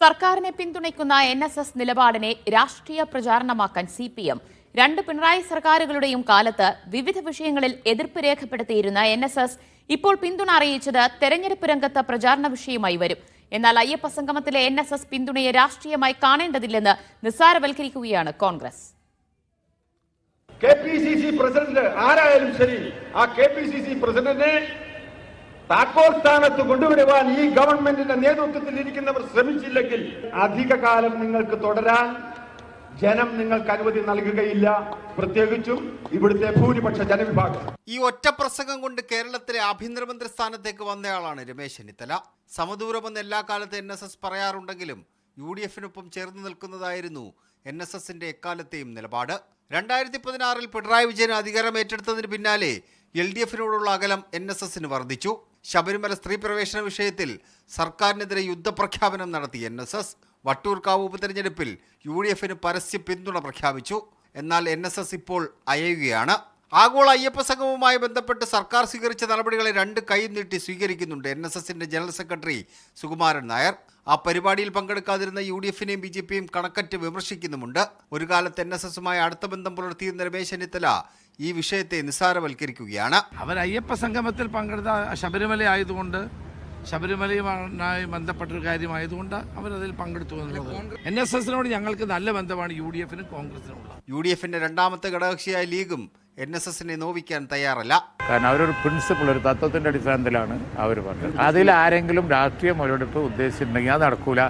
സർക്കാരിനെ പിന്തുണയ്ക്കുന്ന NSS നിലപാടിനെ രാഷ്ട്രീയ പ്രചാരണമാക്കാൻ CPM. രണ്ട് പിണറായി സർക്കാരുകളുടെയും കാലത്ത് വിവിധ വിഷയങ്ങളിൽ എതിർപ്പ് രേഖപ്പെടുത്തിയിരുന്ന NSS ഇപ്പോൾ പിന്തുണ അറിയിച്ചത് തെരഞ്ഞെടുപ്പ് രംഗത്ത് പ്രചാരണ വിഷയമായി വരും. എന്നാൽ അയ്യപ്പ സംഗമത്തിലെ NSS പിന്തുണയെ രാഷ്ട്രീയമായി കാണേണ്ടതില്ലെന്ന് നിസ്സാരവൽക്കരിക്കുകയാണ് കോൺഗ്രസ്. KPCC പ്രസിഡന്റ് ആരായാലും ശരി, ആ KPCC പ്രസിഡന്റിനെ താക്കോൽ സ്ഥാനത്ത് കൊണ്ടുവരുവാൻ ഈ ഗവൺമെന്റിന്റെ നേതൃത്വത്തിൽ ഇരിക്കുന്നവർ ശ്രമിച്ചില്ലെങ്കിൽ അധിക കാലം നിങ്ങൾക്ക് തുടരാൻ ജനം നിങ്ങൾക്ക് അനുമതി നൽകുകയില്ല, പ്രത്യേകിച്ചും ഇവിടുത്തെ ഭൂരിപക്ഷ ജനവിഭാഗം. ഈ ഒറ്റ പ്രസംഗം കൊണ്ട് കേരളത്തിലെ ആഭ്യന്തരമന്ത്രി സ്ഥാനത്തേക്ക് വന്നയാളാണ് രമേശ് ചെന്നിത്തല. സമദൂരമെന്ന് എല്ലാ കാലത്ത് NSS പറയാറുണ്ടെങ്കിലും UDF-നൊപ്പം ചേർന്ന് നിൽക്കുന്നതായിരുന്നു NSS-ന്റെ എക്കാലത്തെയും നിലപാട്. 2016 പിണറായി വിജയൻ അധികാരം ഏറ്റെടുത്തതിന് പിന്നാലെ LDF-നോടുള്ള അകലം NSS-ന് വർദ്ധിച്ചു. ശബരിമല സ്ത്രീ പ്രവേശന വിഷയത്തിൽ സർക്കാരിനെതിരെ യുദ്ധപ്രഖ്യാപനം നടത്തി NSS. വട്ടിയൂർക്കാവ് ഉപതെരഞ്ഞെടുപ്പിൽ UDF-ന് പരസ്യ പിന്തുണ പ്രഖ്യാപിച്ചു. എന്നാൽ NSS ഇപ്പോൾ അയയുകയാണ്. ആഗോള അയ്യപ്പ സംഗമവുമായി ബന്ധപ്പെട്ട് സർക്കാർ സ്വീകരിച്ച നടപടികളെ രണ്ട് കൈയും നീട്ടി സ്വീകരിക്കുന്നുണ്ട് NSS-ന്റെ ജനറൽ സെക്രട്ടറി സുകുമാരൻ നായർ. ആ പരിപാടിയിൽ പങ്കെടുക്കാതിരുന്ന UDF-നെയും BJP-യും കണക്കറ്റ് വിമർശിക്കുന്നുമുണ്ട്. ഒരു കാലത്ത് NSS-മായി അടുത്ത ബന്ധം പുലർത്തിയിരുന്ന രമേശ് ചെന്നിത്തല ഈ വിഷയത്തെ നിസ്സാരവൽക്കരിക്കുകയാണ്. അവർ അയ്യപ്പ സംഗമത്തിൽ പങ്കെടുത്ത ശബരിമല ആയതുകൊണ്ട്, ശബരിമലയുമായി ബന്ധപ്പെട്ടൊരു കാര്യമായതുകൊണ്ട് അവരതിൽ പങ്കെടുത്തു എന്നുള്ളത്. NSS-നോട് ഞങ്ങൾക്ക് നല്ല ബന്ധമാണ് UDF-നും കോൺഗ്രസിനുമുള്ളത്. UDF-ന്റെ രണ്ടാമത്തെ ഘടകകക്ഷിയായ ലീഗും NSS-നെ നോവിക്കാൻ തയ്യാറല്ല. കാരണം അവരൊരു പ്രിൻസിപ്പിൾ, ഒരു തത്വത്തിന്റെ അടിസ്ഥാനത്തിലാണ് അവർ പറഞ്ഞത്. അതിൽ ആരെങ്കിലും രാഷ്ട്രീയ മുതലെടുപ്പ് ഉദ്ദേശിച്ചിട്ടുണ്ടെങ്കിൽ അത് നടക്കൂല,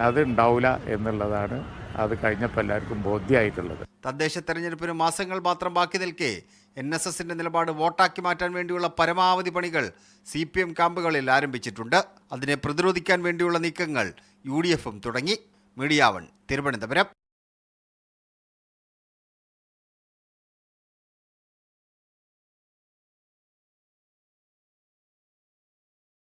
അത് ഉണ്ടാവില്ല എന്നുള്ളതാണ് അത് കഴിഞ്ഞപ്പോൾ എല്ലാവർക്കും ബോധ്യമായിട്ടുള്ളത്. തദ്ദേശ തെരഞ്ഞെടുപ്പിന് മാസങ്ങൾ മാത്രം ബാക്കി നിൽക്കെ NSS-ന്റെ നിലപാട് വോട്ടാക്കി മാറ്റാൻ വേണ്ടിയുള്ള പരമാവധി പണികൾ CPM ക്യാമ്പുകളിൽ ആരംഭിച്ചിട്ടുണ്ട്. അതിനെ പ്രതിരോധിക്കാൻ വേണ്ടിയുള്ള നീക്കങ്ങൾ UDF-ഉം തുടങ്ങി. മീഡിയ 1 തിരുവനന്തപുരം.